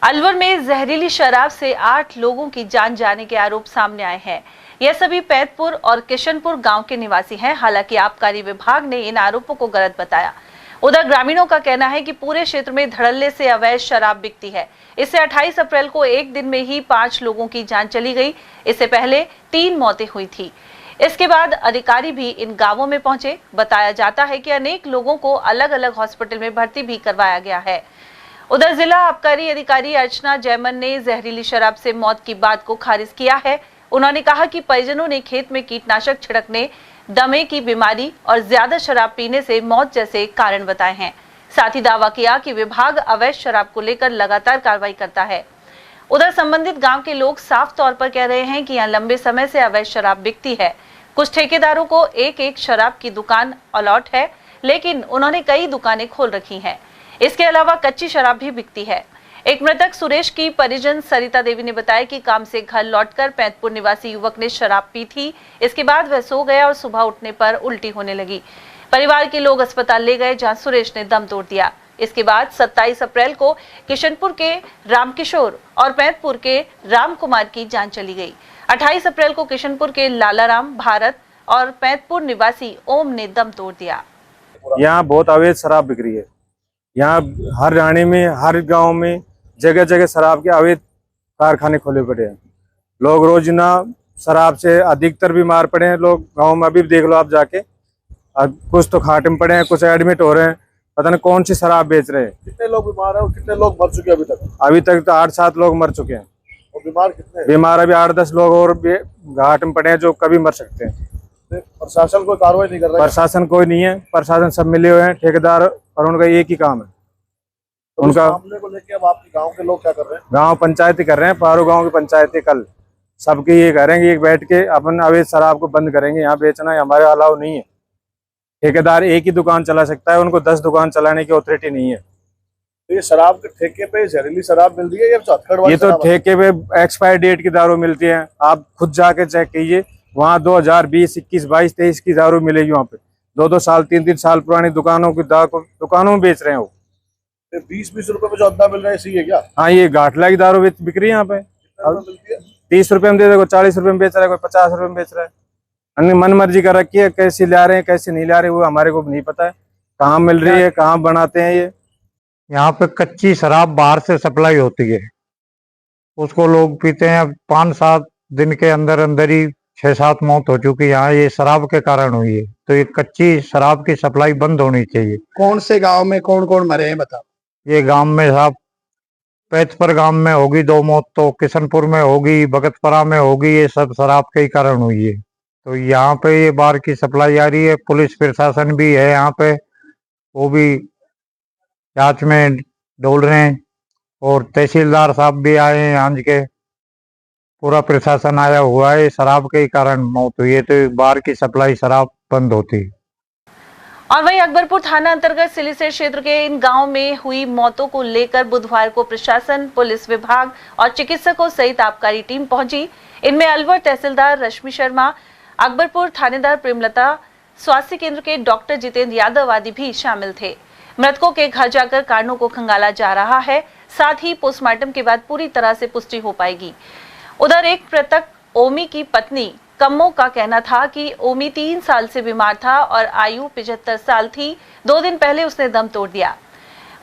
अलवर में जहरीली शराब से 8 लोगों की जान जाने के आरोप सामने आए हैं। यह सभी पैतपुर और किशनपुर गांव के निवासी हैं। हालांकि आबकारी विभाग ने इन आरोपों को गलत बताया। उधर ग्रामीणों का कहना है कि पूरे क्षेत्र में धड़ल्ले से अवैध शराब बिकती है। इससे 28 अप्रैल को एक दिन में ही 5 लोगों की जान चली गई। इससे पहले 3 मौतें हुई थी। इसके बाद अधिकारी भी इन गांवों में पहुंचे। बताया जाता है कि अनेक लोगों को अलग अलग हॉस्पिटल में भर्ती भी करवाया गया है। उधर जिला आबकारी अधिकारी अर्चना जैमन ने जहरीली शराब से मौत की बात को खारिज किया है। उन्होंने कहा कि परिजनों ने खेत में कीटनाशक छिड़कने, दमे की बीमारी और ज्यादा शराब पीने से मौत जैसे कारण बताए हैं। साथ ही दावा किया कि विभाग अवैध शराब को लेकर लगातार कार्रवाई करता है। उधर संबंधित गांव के लोग साफ तौर पर कह रहे हैं कि यहाँ लंबे समय से अवैध शराब बिकती है। कुछ ठेकेदारों को एक शराब की दुकान अलॉट है, लेकिन उन्होंने कई दुकानें खोल रखी हैं। इसके अलावा कच्ची शराब भी बिकती है। एक मृतक सुरेश की परिजन सरिता देवी ने बताया कि काम से घर लौटकर पैतपुर निवासी युवक ने शराब पी थी। इसके बाद वह सो गया और सुबह उठने पर उल्टी होने लगी। परिवार के लोग अस्पताल ले गए, जहां सुरेश ने दम तोड़ दिया। इसके बाद 27 अप्रैल को किशनपुर के रामकिशोर और पैतपुर के राम कुमार की जान चली गई। 28 अप्रैल को किशनपुर के लालाराम, भारत और पैतपुर निवासी ओम ने दम तोड़ दिया। यहाँ बहुत अवैध शराब बिक रही है। यहाँ हर रानी में, हर गांव में जगह जगह शराब के अवैध कारखाने खोले पड़े हैं। लोग रोज ना शराब से अधिकतर बीमार पड़े हैं। लोग गांव में अभी देख लो आप जाके, कुछ तो खाटे में पड़े हैं, कुछ एडमिट हो रहे हैं। पता नहीं कौन सी शराब बेच रहे हैं। कितने लोग बीमार हैं और कितने लोग मर चुके हैं अभी तक? अभी तक तो 8-7 लोग मर चुके हैं। और बीमार कितने हैं? बीमार अभी 8-10 लोग और घाट में पड़े हैं जो कभी मर सकते हैं। प्रशासन कोई कार्रवाई नहीं कर रहा है? प्रशासन कोई नहीं है। प्रशासन सब मिले हुए हैं, ठेकेदार, और उनका एक ही काम है। तो उनका मामले को लेकर अब आपके गांव के लोग क्या कर रहे हैं? गांव पंचायती कर रहे हैं। पारो गांव की पंचायती कल सबके ये करेंगे, एक बैठ के अपन अवैध शराब को बंद करेंगे। यहाँ बेचना हमारे अलाउ नहीं है। ठेकेदार एक ही दुकान चला सकता है, उनको 10 दुकान चलाने की अथॉरिटी नहीं है। तो ये शराब के ठेके पे जहरीली शराब मिल रही है या ये तो ठेके पे एक्सपायर डेट की दारू मिलती है। आप खुद जाके चेक कीजिए, वहाँ 2020, 21, 22, 23 की दारू मिलेगी। वहाँ पे 2-2 साल, 3-3 साल पुरानी दुकानों की दुकानों में बेच रहे हैं वो। 20-20 रुपए में जो अद्दा मिल रहा है, सही है क्या? हाँ, ये घाटला की दारू बिक रही है यहाँ पे। 30 रुपए में दे रहे, कोई 40 रुपए में बेच रहा है, कोई 50 रुपए में बेच रहा है। अन्य मन मर्जी कर रखी है, कैसे ला रहे हैं कैसे नहीं ला रहे वो हमारे को नहीं पता है। कहाँ मिल रही है, कहाँ बनाते हैं ये। यहाँ पे कच्ची शराब बाहर से सप्लाई होती है, उसको लोग पीते हैं। 5-7 दिन के अंदर अंदर ही 6-7 मौत हो चुकी है यहाँ, ये शराब के कारण हुई है। तो ये कच्ची शराब की सप्लाई बंद होनी चाहिए। कौन से गांव में कौन कौन मरे हैं बताओ? ये गांव में साहब, पैतपुर गांव में होगी 2 मौत, तो किशनपुर में होगी, भगतपुरा में होगी। ये सब शराब के ही कारण हुई है। तो यहाँ पे ये बाहर की सप्लाई आ रही है। पुलिस प्रशासन भी है यहाँ पे, वो भी जांच में डोल रहे हैं। और तहसीलदार साहब भी आए हैं आज के, पूरा प्रशासन आया हुआ है। शराब के ही कारण मौत हुई है, तो बाहर की सप्लाई शराब बंद होती है। और वहीं अकबरपुर थाना अंतर्गत सिलीसेर क्षेत्र के इन गांव में हुई मौतों को लेकर बुधवार को प्रशासन, पुलिस विभाग और चिकित्सकों सहित आबकारी टीम पहुंची। इनमें अलवर तहसीलदार रश्मि शर्मा, अकबरपुर थानेदार प्रेमलता, स्वास्थ्य केंद्र के डॉक्टर जितेंद्र यादव आदि भी शामिल थे। मृतकों के घर जाकर कारणों को खंगाला जा रहा है। साथ ही पोस्टमार्टम के बाद पूरी तरह से पुष्टि हो पाएगी। उधर एक मृतक ओमी की पत्नी कम्मो का कहना था कि ओमी 3 साल से बीमार था और आयु 75 साल थी। 2 दिन पहले उसने दम तोड़ दिया।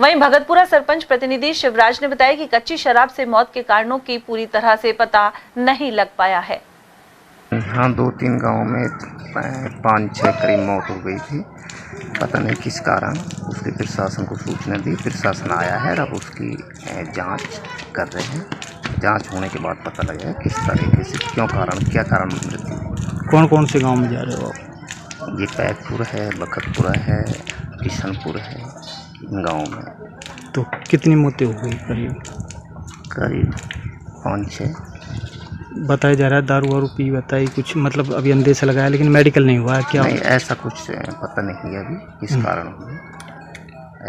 वहीं भगतपुरा सरपंच प्रतिनिधि शिवराज ने बताया कि कच्ची शराब से मौत के कारणों की पूरी तरह से पता नहीं लग पाया है। हाँ, 2-3 गाँव में 5-6 करीब मौत हो गई थी। पता नहीं किस कारण। उसके प्रशासन को सूचना दी, प्रशासन आया है, अब उसकी जांच कर रहे हैं। जांच होने के बाद पता लगेगा किस तरीके से, क्या कारण मृत्यु। कौन कौन से गांव में जा रहे हो आप? ये पैतपुर है, बखतपुरा है, किशनपुर है, इन गाँव में। तो कितनी मौतें हो गई? करीब 5-6 बताया जा रहा है। दारू वारू पी बताई कुछ, मतलब अभी अंदेशा लगाया, लेकिन मेडिकल नहीं हुआ है क्या? नहीं, ऐसा कुछ पता नहीं है अभी किस कारण हुई।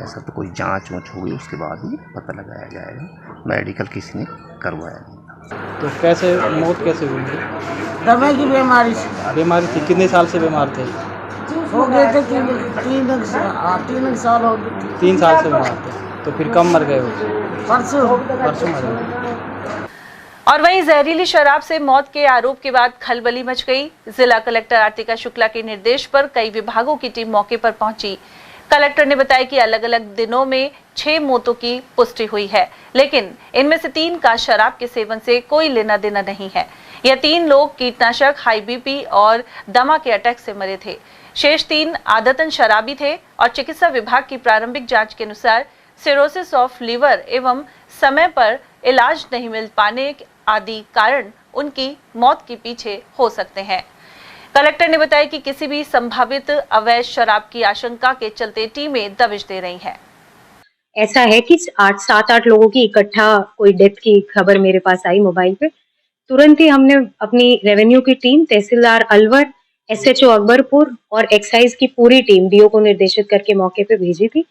ऐसा तो कोई जांच हुई, उसके बाद ही पता लगाया जाएगा। मेडिकल किसी ने करवाया नहीं। तो कैसे मौत कैसे हुई? दमे की बीमारी से। बीमारी थी? कितने साल से बीमार थे? हो गए थे 3 साल हो गए। 3 साल से बीमार थे। तो फिर कब मर गए वो? परसों परसों मर गए। और वहीं जहरीली शराब से मौत के आरोप के बाद खलबली मच गई। जिला कलेक्टर आर्तिका शुक्ला के निर्देश पर कई विभागों की टीम मौके पर पहुंची। कलेक्टर ने बताया कि अलग अलग दिनों में 6 मौतों की पुष्टि हुई है, लेकिन इनमें से 3 का शराब के सेवन से कोई लेना देना नहीं है। यह 3 लोग कीटनाशक, हाई बीपी और दमा के अटैक से मरे थे। शेष 3 आदतन शराबी थे और चिकित्सा विभाग की प्रारंभिक जांच के अनुसार सिरोसिस ऑफ लीवर एवं समय पर इलाज नहीं मिल पाने आदि कारण उनकी मौत के पीछे हो सकते हैं। कलेक्टर ने बताया कि किसी भी संभावित अवैध शराब की आशंका के चलते टीमें दबिश दे रही हैं। ऐसा है कि 7-8 लोगों की इकट्ठा कोई डेथ की खबर मेरे पास आई मोबाइल पे। तुरंत ही हमने अपनी रेवेन्यू की टीम, तहसीलदार अलवर, एसएचओ अकबरपुर और एक्साइज की पूरी टीम डीओ को निर्देशित करके मौके पे भेजी थी।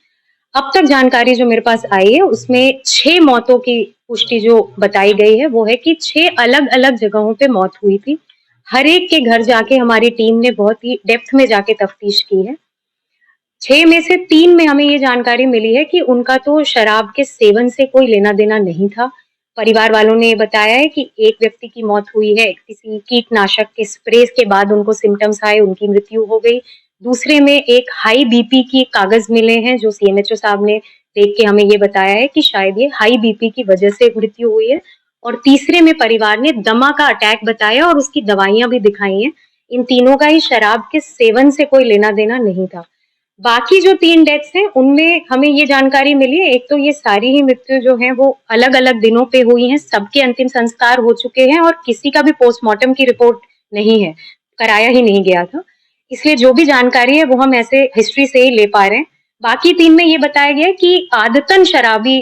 अब तक जानकारी जो मेरे पास आई है उसमें 6 मौतों की पुष्टि जो बताई गई है वो है कि 6 अलग अलग जगहों पे मौत हुई थी। हर एक के घर जाके हमारी टीम ने बहुत ही डेप्थ में जाके तफ्तीश की है। 6 में से 3 में हमें ये जानकारी मिली है कि उनका तो शराब के सेवन से कोई लेना देना नहीं था। परिवार वालों ने बताया है कि एक व्यक्ति की मौत हुई है, किसी कीटनाशक के स्प्रे के बाद उनको सिम्टम्स आए, उनकी मृत्यु हो गई। दूसरे में एक हाई बीपी की कागज मिले हैं जो सीएमएचओ साहब ने देख के हमें ये बताया है कि शायद ये हाई बीपी की वजह से मृत्यु हुई है। और तीसरे में परिवार ने दमा का अटैक बताया और उसकी दवाइयां भी दिखाई हैं। इन तीनों का ही शराब के सेवन से कोई लेना देना नहीं था। बाकी जो 3 डेथ्स हैं उनमें हमें ये जानकारी मिली है, एक तो ये सारी ही मृत्यु जो है वो अलग अलग दिनों पे हुई हैं, सबके अंतिम संस्कार हो चुके हैं और किसी का भी पोस्टमार्टम की रिपोर्ट नहीं है, कराया ही नहीं गया था। इसलिए जो भी जानकारी है वो हम ऐसे हिस्ट्री से ही ले पा रहे हैं। बाकी 3 में ये बताया गया कि आदतन शराबी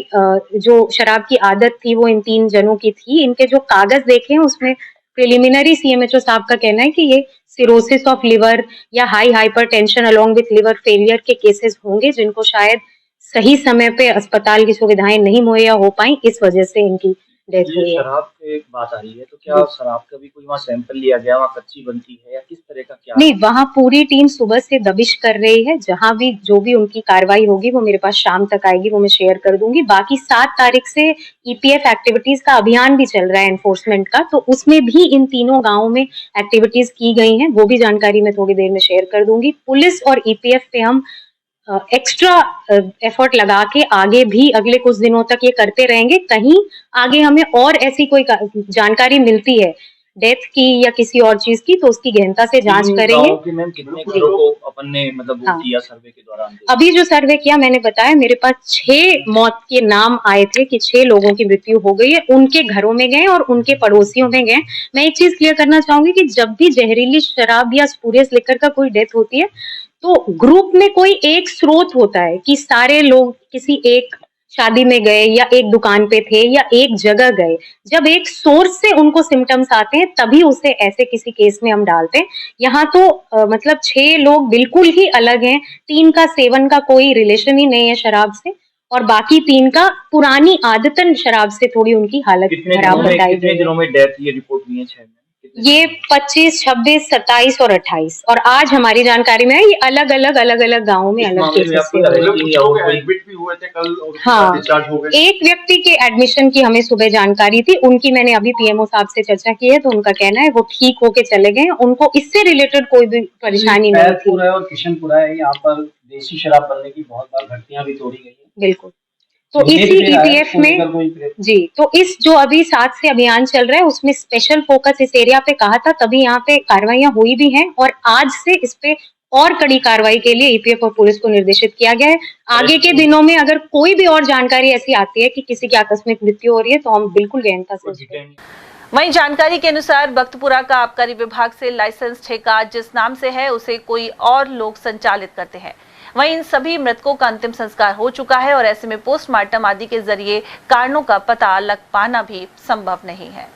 जो शराब की आदत थी वो इन 3 जनों की थी। इनके जो कागज देखे हैं उसमें प्रिलिमिनरी सीएमएचओ साहब का कहना है कि ये सिरोसिस ऑफ लिवर या high hypertension along with liver failure के केसेस होंगे जिनको शायद सही समय पे अस्पताल की सुविधाएं नहीं मुहैया हो पाई, इस वजह से इनकी डेथ हुई है। शराब की एक बात आ रही है, तो क्या शराब का भी कोई वहाँ सैंपल लिया गया, वहाँ कच्ची बनती है या किस तरह का क्या? नहीं, वहाँ पूरी टीम सुबह से दबिश कर रही है। जहाँ भी जो भी उनकी कार्रवाई होगी वो मेरे पास शाम तक आएगी, वो मैं शेयर कर दूंगी। बाकी 7 तारीख से ईपीएफ एक्टिविटीज का अभियान भी चल रहा है एनफोर्समेंट का, तो उसमें भी इन तीनों गाँव में एक्टिविटीज की गई हैं, वो भी जानकारी मैं थोड़ी देर में शेयर कर दूंगी। पुलिस और ईपीएफ पे हम एक्स्ट्रा एफर्ट लगा के आगे भी अगले कुछ दिनों तक ये करते रहेंगे। कहीं आगे हमें और ऐसी कोई जानकारी मिलती है डेथ की या किसी और चीज की तो उसकी गहनता से जांच करेंगे। मैम कितने घरों को अपन ने मतलब वो किया सर्वे के दौरान? अभी जो सर्वे किया मैंने बताया, मेरे पास 6 मौत के नाम आए थे कि 6 लोगों की मृत्यु हो गई है, उनके घरों में गए और उनके पड़ोसियों में गए। मैं एक चीज क्लियर करना चाहूंगी कि जब भी जहरीली शराब या स्पूरियस लिकर का कोई डेथ होती है तो ग्रुप में कोई एक स्रोत होता है कि सारे लोग किसी एक शादी में गए या एक दुकान पे थे या एक जगह गए। जब एक सोर्स से उनको सिम्टम्स आते हैं तभी उसे ऐसे किसी केस में हम डालते हैं। यहाँ तो मतलब 6 लोग बिल्कुल ही अलग हैं। 3 का सेवन का कोई रिलेशन ही नहीं है शराब से और बाकी 3 का पुरानी आदतन शराब से थोड़ी उनकी हालत खराब बताई गई। कितने दिनों में डेथ ये रिपोर्ट हुई है? 6 में ये 25, 26, 27 और 28 और आज हमारी जानकारी में है ये अलग अलग गाँवों में अलग केसेस हुए। हाँ, एक व्यक्ति के एडमिशन की हमें सुबह जानकारी थी, उनकी मैंने अभी पीएमओ साहब से चर्चा की है तो उनका कहना है वो ठीक होके चले गए, उनको इससे रिलेटेड कोई भी परेशानी नहीं थी। और किशनपुरा है, यहाँ पर देसी शराब बनने की बहुत बार घटनाएं भी तोड़ी गई है। बिल्कुल, तो इसी ईपीएफ में जी, तो इस जो अभी 7 से अभियान चल रहा है उसमें स्पेशल फोकस इस एरिया पे कहा था, तभी यहाँ पे कार्रवाइयां हुई भी हैं और आज से इस पे और कड़ी कार्रवाई के लिए ईपीएफ और पुलिस को निर्देशित किया गया है। आगे के दिनों में अगर कोई भी और जानकारी ऐसी आती है कि किसी की आकस्मिक मृत्यु हो रही है तो हम बिल्कुल गहनता से। वहीं जानकारी के अनुसार बख्तपुरा का आबकारी विभाग से लाइसेंस ठेका जिस नाम से है उसे कोई और लोग संचालित करते हैं। वहीं इन सभी मृतकों का अंतिम संस्कार हो चुका है और ऐसे में पोस्टमार्टम आदि के जरिए कारणों का पता लग पाना भी संभव नहीं है।